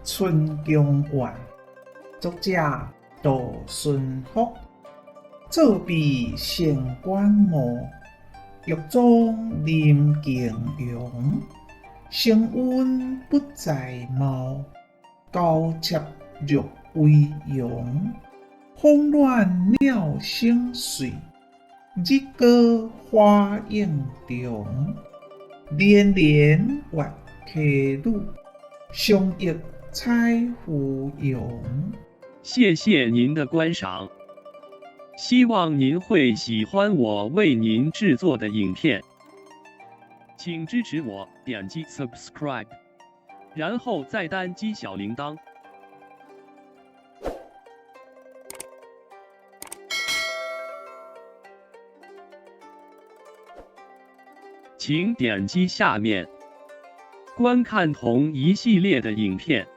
春江湾》，作者杜顺福。作弊县官墓，玉中临敬用。声温不在貌，高妾若为容。风乱鸟声碎，日歌花影中。连连月客女，相忆采芙蓉。谢谢您的观赏，希望您会喜欢我为您制作的影片。请支持我，点击 subscribe， 然后再单击小铃铛。请点击下面观看同一系列的影片。